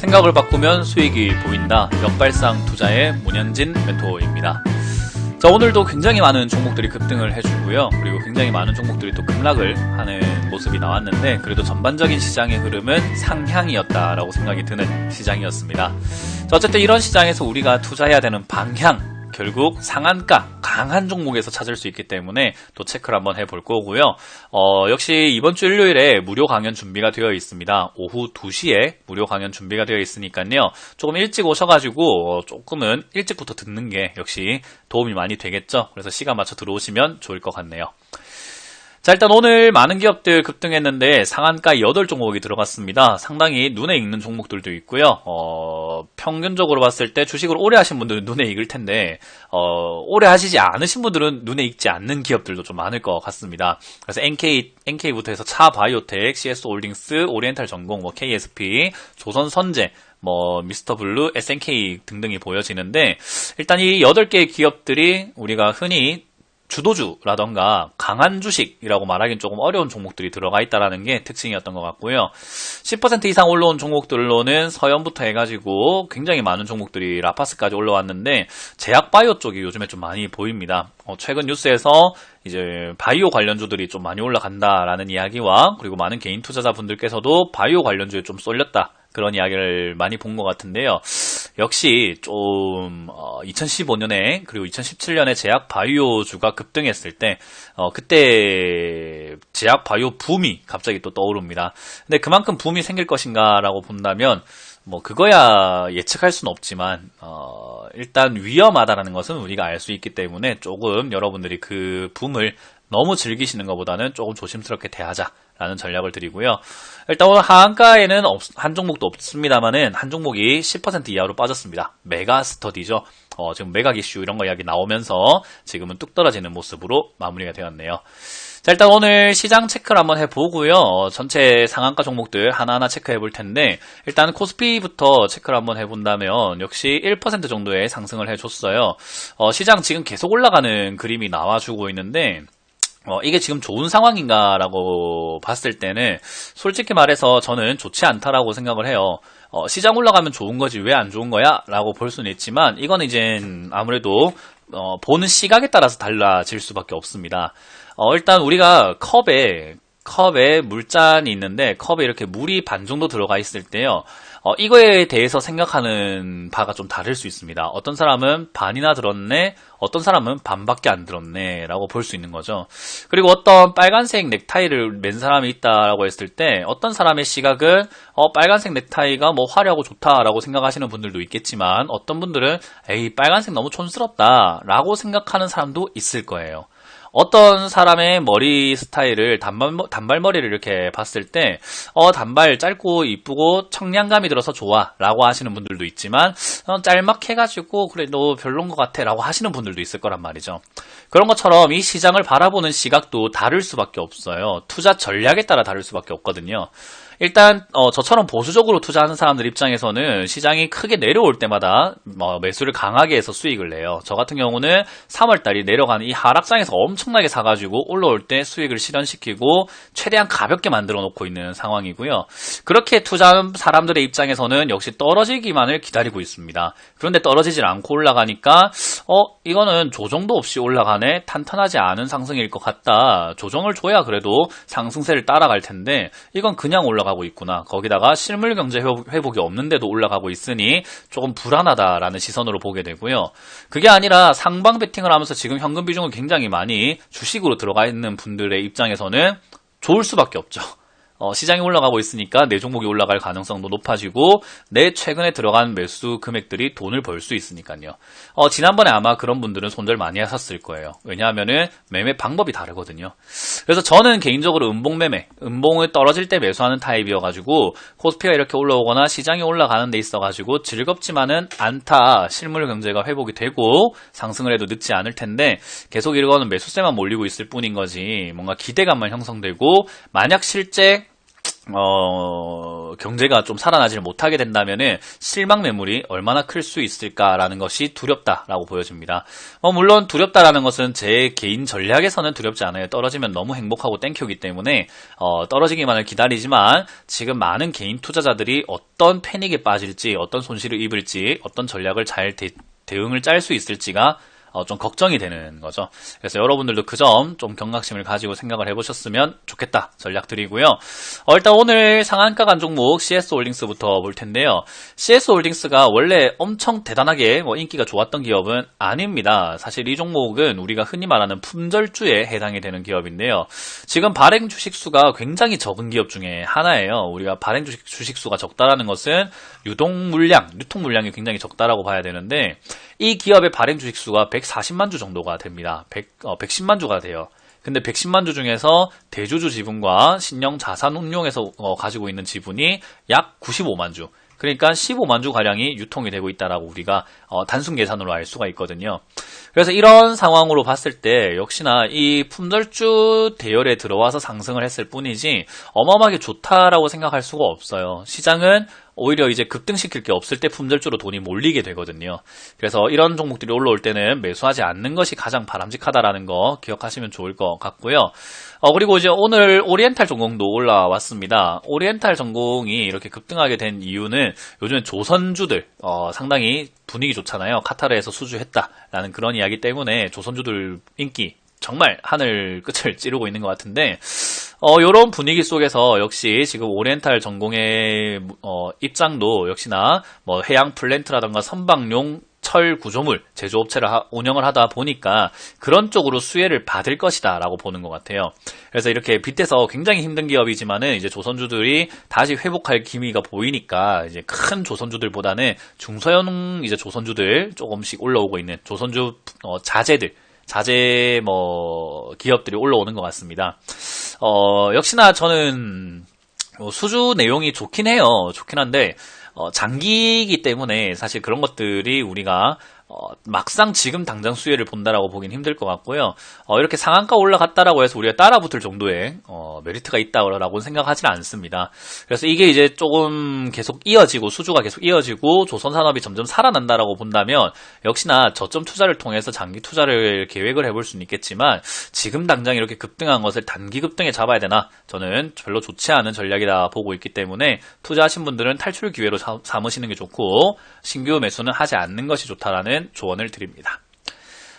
생각을 바꾸면 수익이 보인다. 역발상 투자의 문현진 멘토입니다. 자, 오늘도 굉장히 많은 종목들이 급등을 해주고요. 그리고 굉장히 많은 종목들이 또 급락을 하는 모습이 나왔는데, 그래도 전반적인 시장의 흐름은 상향이었다라고 생각이 드는 시장이었습니다. 자, 어쨌든 이런 시장에서 우리가 투자해야 되는 방향, 결국 상한가, 강한 종목에서 찾을 수 있기 때문에 또 체크를 한번 해볼 거고요. 역시 이번 주 일요일에 무료 강연 준비가 되어 있습니다. 오후 2시에 무료 강연 준비가 되어 있으니까요. 조금 일찍 오셔가지고 조금은 일찍부터 듣는 게 역시 도움이 많이 되겠죠. 그래서 시간 맞춰 들어오시면 좋을 것 같네요. 자, 일단 오늘 많은 기업들 급등했는데 상한가 8종목이 들어갔습니다. 상당히 눈에 익는 종목들도 있고요. 평균적으로 봤을 때 주식을 오래 하신 분들은 눈에 익을 텐데 오래 하시지 않으신 분들은 눈에 익지 않는 기업들도 좀 많을 것 같습니다. 그래서 NK부터 해서 차바이오텍, CS홀딩스, 오리엔탈전공, KSP, 조선선제, 미스터블루, SNK 등등이 보여지는데, 일단 이 8개의 기업들이 우리가 흔히 주도주라던가 강한 주식이라고 말하기는 조금 어려운 종목들이 들어가 있다는 게 특징이었던 것 같고요. 10% 이상 올라온 종목들로는 서현부터 해가지고 굉장히 많은 종목들이 라파스까지 올라왔는데, 제약바이오 쪽이 요즘에 좀 많이 보입니다. 최근 뉴스에서 이제 바이오 관련주들이 좀 많이 올라간다라는 이야기와, 그리고 많은 개인 투자자분들께서도 바이오 관련주에 좀 쏠렸다, 그런 이야기를 많이 본 것 같은데요. 역시 좀 2015년에 그리고 2017년에 제약 바이오주가 급등했을 때 그때 제약 바이오 붐이 갑자기 또 떠오릅니다. 근데 그만큼 붐이 생길 것인가라고 본다면 그거야 예측할 수는 없지만 일단 위험하다라는 것은 우리가 알 수 있기 때문에 조금 여러분들이 그 붐을 너무 즐기시는 것보다는 조금 조심스럽게 대하자라는 전략을 드리고요. 일단 오늘 하한가에는 한 종목도 없습니다만은 한 종목이 10% 이하로 빠졌습니다. 메가스터디죠. 지금 메가 이슈 이런 거 이야기 나오면서 지금은 뚝 떨어지는 모습으로 마무리가 되었네요. 자, 일단 오늘 시장 체크를 한번 해보고요. 전체 상한가 종목들 하나하나 체크해 볼 텐데, 일단 코스피부터 체크를 한번 해본다면 역시 1% 정도의 상승을 해줬어요. 시장 지금 계속 올라가는 그림이 나와주고 있는데, 이게 지금 좋은 상황인가라고 봤을 때는 솔직히 말해서 저는 좋지 않다라고 생각을 해요. 시장 올라가면 좋은 거지 왜 안 좋은 거야? 라고 볼 수는 있지만, 이건 이제 아무래도 보는 시각에 따라서 달라질 수밖에 없습니다. 일단 우리가 컵에 물잔이 있는데, 컵에 이렇게 물이 반 정도 들어가 있을 때요, 이거에 대해서 생각하는 바가 좀 다를 수 있습니다. 어떤 사람은 반이나 들었네, 어떤 사람은 반밖에 안 들었네 라고 볼 수 있는 거죠. 그리고 어떤 빨간색 넥타이를 맨 사람이 있다라고 했을 때, 어떤 사람의 시각은 빨간색 넥타이가 화려하고 좋다라고 생각하시는 분들도 있겠지만, 어떤 분들은 에이 빨간색 너무 촌스럽다 라고 생각하는 사람도 있을 거예요. 어떤 사람의 머리 스타일을 단발머리를 이렇게 봤을 때 단발 짧고 이쁘고 청량감이 들어서 좋아 라고 하시는 분들도 있지만, 짤막해가지고 그래도 별론 것 같아 라고 하시는 분들도 있을 거란 말이죠. 그런 것처럼 이 시장을 바라보는 시각도 다를 수밖에 없어요. 투자 전략에 따라 다를 수밖에 없거든요. 일단 저처럼 보수적으로 투자하는 사람들 입장에서는 시장이 크게 내려올 때마다 매수를 강하게 해서 수익을 내요. 저 같은 경우는 3월달이 내려가는 이 하락장에서 엄청나게 사가지고 올라올 때 수익을 실현시키고 최대한 가볍게 만들어 놓고 있는 상황이고요. 그렇게 투자하는 사람들의 입장에서는 역시 떨어지기만을 기다리고 있습니다. 그런데 떨어지질 않고 올라가니까 이거는 조정도 없이 올라가네, 탄탄하지 않은 상승일 것 같다, 조정을 줘야 그래도 상승세를 따라갈 텐데 이건 그냥 올라가고 있구나, 거기다가 실물 경제 회복이 없는데도 올라가고 있으니 조금 불안하다라는 시선으로 보게 되고요. 그게 아니라 상방 베팅을 하면서 지금 현금 비중을 굉장히 많이 주식으로 들어가 있는 분들의 입장에서는 좋을 수밖에 없죠. 시장이 올라가고 있으니까 내 종목이 올라갈 가능성도 높아지고 내 최근에 들어간 매수 금액들이 돈을 벌 수 있으니까요. 지난번에 아마 그런 분들은 손절 많이 하셨을 거예요. 왜냐하면은 매매 방법이 다르거든요. 그래서 저는 개인적으로 음봉을 떨어질 때 매수하는 타입이어가지고, 코스피가 이렇게 올라오거나 시장이 올라가는 데 있어가지고 즐겁지만은 않다, 실물 경제가 회복이 되고 상승을 해도 늦지 않을 텐데 계속 이거는 매수세만 몰리고 있을 뿐인 거지, 뭔가 기대감만 형성되고 만약 실제 경제가 좀 살아나질 못하게 된다면은 실망 매물이 얼마나 클 수 있을까라는 것이 두렵다라고 보여집니다. 물론 두렵다라는 것은 제 개인 전략에서는 두렵지 않아요. 떨어지면 너무 행복하고 땡큐기 때문에 떨어지기만을 기다리지만 지금 많은 개인 투자자들이 어떤 패닉에 빠질지, 어떤 손실을 입을지, 어떤 전략을 잘 대응을 짤 수 있을지가 좀 걱정이 되는 거죠. 그래서 여러분들도 그 점 좀 경각심을 가지고 생각을 해보셨으면 좋겠다 전략 드리고요. 일단 오늘 상한가 간 종목 CS홀딩스부터 볼 텐데요. CS홀딩스가 원래 엄청 대단하게 인기가 좋았던 기업은 아닙니다. 사실 이 종목은 우리가 흔히 말하는 품절주에 해당이 되는 기업인데요. 지금 발행 주식수가 굉장히 적은 기업 중에 하나예요. 우리가 발행 주식수가 적다라는 것은 유통 물량이 굉장히 적다라고 봐야 되는데 이 기업의 발행 주식수가 140만 주 정도가 됩니다. 110만 주가 돼요. 근데 110만 주 중에서 대주주 지분과 신용 자산 운용에서 가지고 있는 지분이 약 95만 주. 그러니까 15만 주 가량이 유통이 되고 있다라고 우리가 단순 계산으로 알 수가 있거든요. 그래서 이런 상황으로 봤을 때 역시나 이 품절주 대열에 들어와서 상승을 했을 뿐이지 어마어마하게 좋다라고 생각할 수가 없어요. 시장은 오히려 이제 급등시킬 게 없을 때 품절주로 돈이 몰리게 되거든요. 그래서 이런 종목들이 올라올 때는 매수하지 않는 것이 가장 바람직하다라는 거 기억하시면 좋을 것 같고요. 그리고 이제 오늘 오리엔탈 전공도 올라왔습니다. 오리엔탈 전공이 이렇게 급등하게 된 이유는 요즘 조선주들 상당히 분위기 좋잖아요. 카타르에서 수주했다라는 그런 이야기 때문에 조선주들 인기 정말 하늘 끝을 찌르고 있는 것 같은데 요런 분위기 속에서 역시 지금 오리엔탈 전공의 입장도 역시나 해양 플랜트라던가 선박용 철 구조물 제조업체를 운영을 하다 보니까 그런 쪽으로 수혜를 받을 것이다 라고 보는 것 같아요. 그래서 이렇게 빗대서 굉장히 힘든 기업이지만은 이제 조선주들이 다시 회복할 기미가 보이니까 이제 큰 조선주들보다는 중소형 이제 조선주들 조금씩 올라오고 있는 조선주 자재 기업들이 올라오는 것 같습니다. 역시나 저는 수주 내용이 좋긴 해요. 좋긴 한데 장기이기 때문에 사실 그런 것들이 우리가 막상 지금 당장 수혜를 본다라고 보긴 힘들 것 같고요. 이렇게 상한가 올라갔다라고 해서 우리가 따라붙을 정도의 메리트가 있다라고 생각하지는 않습니다. 그래서 이게 이제 조금 계속 이어지고 수주가 계속 이어지고 조선산업이 점점 살아난다라고 본다면 역시나 저점 투자를 통해서 장기 투자를 계획을 해볼 수는 있겠지만 지금 당장 이렇게 급등한 것을 단기 급등에 잡아야 되나? 저는 별로 좋지 않은 전략이다 보고 있기 때문에 투자하신 분들은 탈출 기회로 삼으시는 게 좋고 신규 매수는 하지 않는 것이 좋다라는 조언을 드립니다.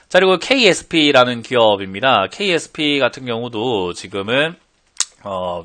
자, 그리고 KSP라는 기업입니다. KSP 같은 경우도 지금은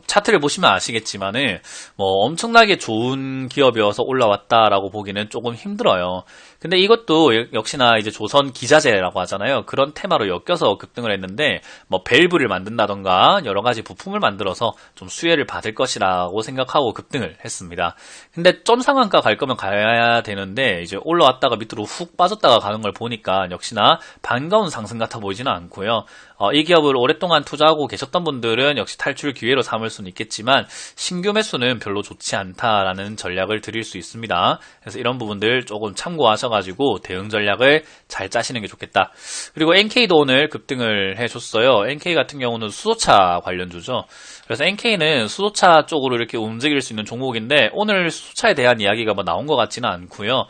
차트를 보시면 아시겠지만은 엄청나게 좋은 기업이어서 올라왔다라고 보기는 조금 힘들어요. 근데 이것도 역시나 이제 조선 기자재라고 하잖아요. 그런 테마로 엮여서 급등을 했는데 밸브를 만든다던가 여러 가지 부품을 만들어서 좀 수혜를 받을 것이라고 생각하고 급등을 했습니다. 근데 점 상한가 갈 거면 가야 되는데 이제 올라왔다가 밑으로 훅 빠졌다가 가는 걸 보니까 역시나 반가운 상승 같아 보이지는 않고요. 이 기업을 오랫동안 투자하고 계셨던 분들은 역시 탈출 기회로 삼을 수는 있겠지만 신규 매수는 별로 좋지 않다라는 전략을 드릴 수 있습니다. 그래서 이런 부분들 조금 참고하셔가지고 대응 전략을 잘 짜시는 게 좋겠다. 그리고 NK도 오늘 급등을 해줬어요. NK 같은 경우는 수소차 관련주죠. 그래서 NK는 수소차 쪽으로 이렇게 움직일 수 있는 종목인데 오늘 수소차에 대한 이야기가 나온 것 같지는 않고요.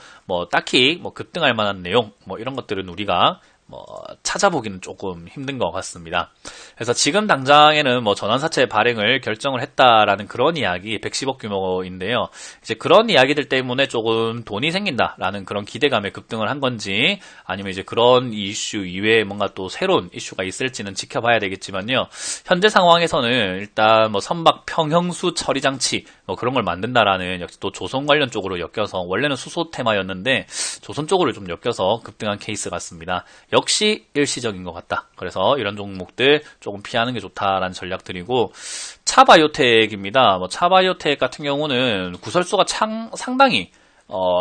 딱히 급등할 만한 내용 이런 것들은 우리가 찾아보기는 조금 힘든 것 같습니다. 그래서 지금 당장에는 전환사채 발행을 결정을 했다라는 그런 이야기 110억 규모인데요. 이제 그런 이야기들 때문에 조금 돈이 생긴다라는 그런 기대감에 급등을 한 건지 아니면 이제 그런 이슈 이외에 뭔가 또 새로운 이슈가 있을지는 지켜봐야 되겠지만요. 현재 상황에서는 일단 선박 평형수 처리 장치 그런 걸 만든다라는 역시 또 조선 관련 쪽으로 엮여서 원래는 수소 테마였는데 조선 쪽으로 좀 엮여서 급등한 케이스 같습니다. 역시 일시적인 것 같다. 그래서 이런 종목들 조금 피하는 게 좋다라는 전략들이고 차바이오텍입니다. 차바이오텍 같은 경우는 구설수가 상당히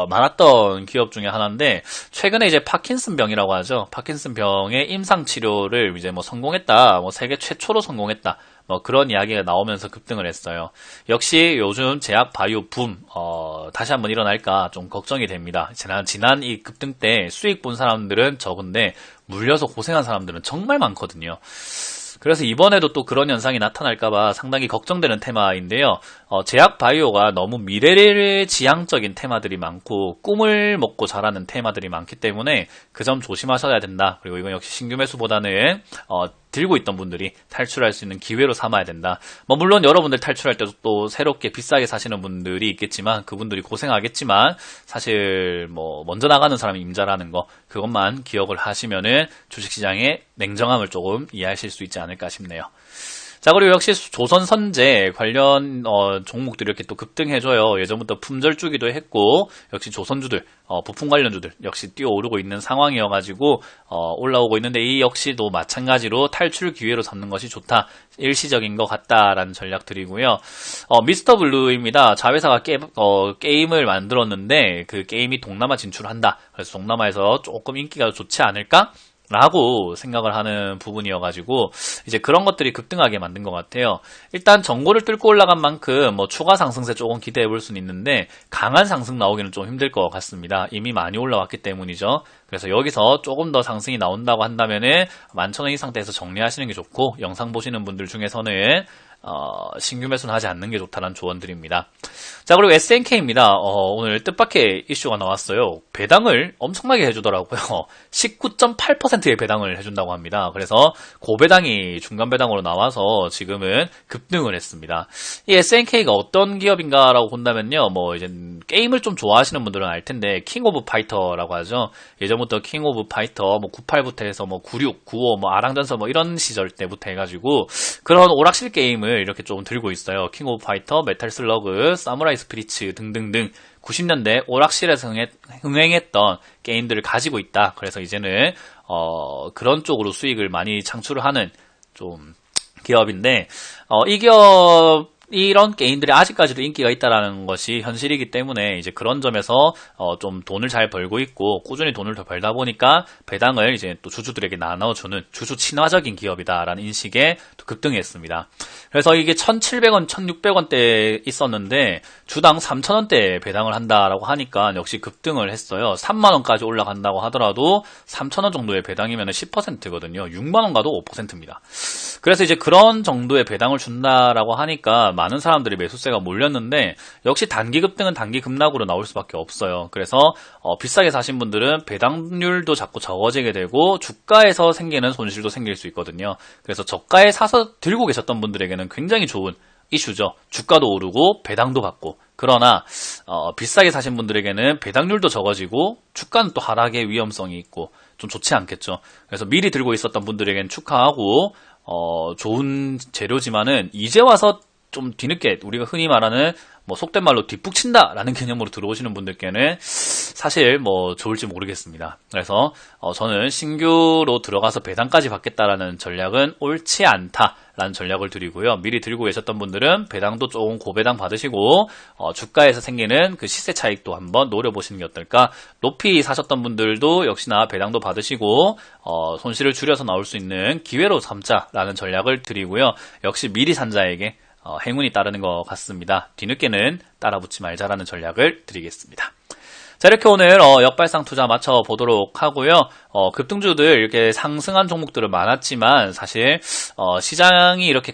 많았던 기업 중에 하나인데 최근에 이제 파킨슨 병이라고 하죠. 파킨슨 병의 임상 치료를 이제 성공했다. 세계 최초로 성공했다. 그런 이야기가 나오면서 급등을 했어요. 역시 요즘 제약 바이오 붐 다시 한번 일어날까 좀 걱정이 됩니다. 지난 이 급등 때 수익 본 사람들은 적은데 물려서 고생한 사람들은 정말 많거든요. 그래서 이번에도 또 그런 현상이 나타날까봐 상당히 걱정되는 테마인데요. 제약 바이오가 너무 미래지향적인 테마들이 많고 꿈을 먹고 자라는 테마들이 많기 때문에 그 점 조심하셔야 된다. 그리고 이건 역시 신규 매수보다는 들고 있던 분들이 탈출할 수 있는 기회로 삼아야 된다. 물론 여러분들 탈출할 때도 또 새롭게 비싸게 사시는 분들이 있겠지만 그분들이 고생하겠지만 사실 먼저 나가는 사람이 임자라는 거 그것만 기억을 하시면은 주식시장의 냉정함을 조금 이해하실 수 있지 않을까 싶네요. 자, 그리고 역시 조선선제 관련 종목들이 이렇게 또 급등해줘요. 예전부터 품절주기도 했고 역시 조선주들, 부품 관련주들 역시 뛰어오르고 있는 상황이어가지고 올라오고 있는데 이 역시도 마찬가지로 탈출 기회로 삼는 것이 좋다. 일시적인 것 같다라는 전략들이고요. 미스터 블루입니다. 자회사가 게임을 만들었는데 그 게임이 동남아 진출한다. 그래서 동남아에서 조금 인기가 좋지 않을까? 라고 생각을 하는 부분이어가지고 이제 그런 것들이 급등하게 만든 것 같아요. 일단 전고를 뚫고 올라간 만큼 추가 상승세 조금 기대해 볼 수는 있는데 강한 상승 나오기는 좀 힘들 것 같습니다. 이미 많이 올라왔기 때문이죠. 그래서 여기서 조금 더 상승이 나온다고 한다면은 11,000원 이 상태에서 정리하시는 게 좋고 영상 보시는 분들 중에서는 신규 매수는 하지 않는 게 좋다는 조언드립니다. 자, 그리고 SNK입니다. 오늘 뜻밖의 이슈가 나왔어요. 배당을 엄청나게 해주더라고요. 19.8%의 배당을 해준다고 합니다. 그래서 고배당이 중간 배당으로 나와서 지금은 급등을 했습니다. 이 SNK가 어떤 기업인가라고 본다면요. 이제 게임을 좀 좋아하시는 분들은 알 텐데 킹 오브 파이터라고 하죠. 예전부터 킹 오브 파이터 98부터 해서 96, 95, 아랑전서 이런 시절 때부터 해가지고 그런 오락실 게임을 이렇게 좀 들고 있어요. 킹 오브 파이터, 메탈 슬러그, 사무라이 스피리츠 등등등 90년대 오락실에서 흥행했던 게임들을 가지고 있다. 그래서 이제는 그런 쪽으로 수익을 많이 창출을 하는 좀 기업인데 이 기업 이런 게임들이 아직까지도 인기가 있다라는 것이 현실이기 때문에 이제 그런 점에서 좀 돈을 잘 벌고 있고 꾸준히 돈을 더 벌다 보니까 배당을 이제 또 주주들에게 나눠주는 주주 친화적인 기업이다라는 인식에 또 급등했습니다. 그래서 이게 1,700원, 1,600원대 있었는데 주당 3,000원대 배당을 한다라고 하니까 역시 급등을 했어요. 3만원까지 올라간다고 하더라도 3,000원 정도의 배당이면 10%거든요. 6만원 가도 5%입니다. 그래서 이제 그런 정도의 배당을 준다라고 하니까 많은 사람들이 매수세가 몰렸는데 역시 단기 급등은 단기 급락으로 나올 수밖에 없어요. 그래서 비싸게 사신 분들은 배당률도 자꾸 적어지게 되고 주가에서 생기는 손실도 생길 수 있거든요. 그래서 저가에 사서 들고 계셨던 분들에게는 굉장히 좋은 이슈죠. 주가도 오르고 배당도 받고 그러나 비싸게 사신 분들에게는 배당률도 적어지고 주가는 또 하락의 위험성이 있고 좀 좋지 않겠죠. 그래서 미리 들고 있었던 분들에게는 축하하고 좋은 재료지만은 이제 와서 좀 뒤늦게 우리가 흔히 말하는 속된 말로 뒷북친다 라는 개념으로 들어오시는 분들께는 사실 좋을지 모르겠습니다. 그래서 저는 신규로 들어가서 배당까지 받겠다라는 전략은 옳지 않다라는 전략을 드리고요. 미리 들고 계셨던 분들은 배당도 조금 고배당 받으시고 주가에서 생기는 그 시세 차익도 한번 노려보시는 게 어떨까. 높이 사셨던 분들도 역시나 배당도 받으시고 손실을 줄여서 나올 수 있는 기회로 삼자라는 전략을 드리고요. 역시 미리 산 자에게 행운이 따르는 것 같습니다. 뒤늦게는 따라붙지 말자라는 전략을 드리겠습니다. 자, 이렇게 오늘 역발상 투자 맞춰보도록 하고요. 급등주들 이렇게 상승한 종목들은 많았지만 사실 시장이 이렇게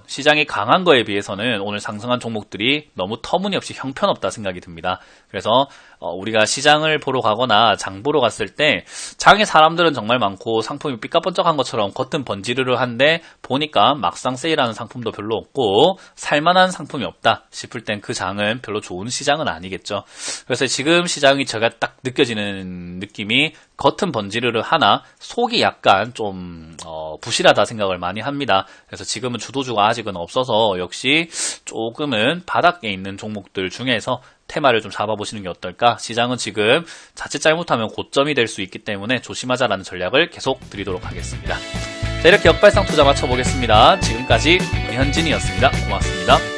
시장이 강한 거에 비해서는 오늘 상승한 종목들이 너무 터무니없이 형편없다 생각이 듭니다. 그래서 우리가 시장을 보러 가거나 장 보러 갔을 때 장에 사람들은 정말 많고 상품이 삐까번쩍한 것처럼 겉은 번지르르한데 보니까 막상 세일하는 상품도 별로 없고 살만한 상품이 없다 싶을 땐 그 장은 별로 좋은 시장은 아니겠죠. 그래서 지금 시장이 제가 딱 느껴지는 느낌이 겉은 번지르르 하나 속이 약간 좀 부실하다 생각을 많이 합니다. 그래서 지금은 주도주가 아직은 없어서 역시 조금은 바닥에 있는 종목들 중에서 테마를 좀 잡아보시는 게 어떨까? 시장은 지금 자칫 잘못하면 고점이 될 수 있기 때문에 조심하자라는 전략을 계속 드리도록 하겠습니다. 자, 이렇게 역발상 투자 맞춰보겠습니다. 지금까지 문현진이었습니다. 고맙습니다.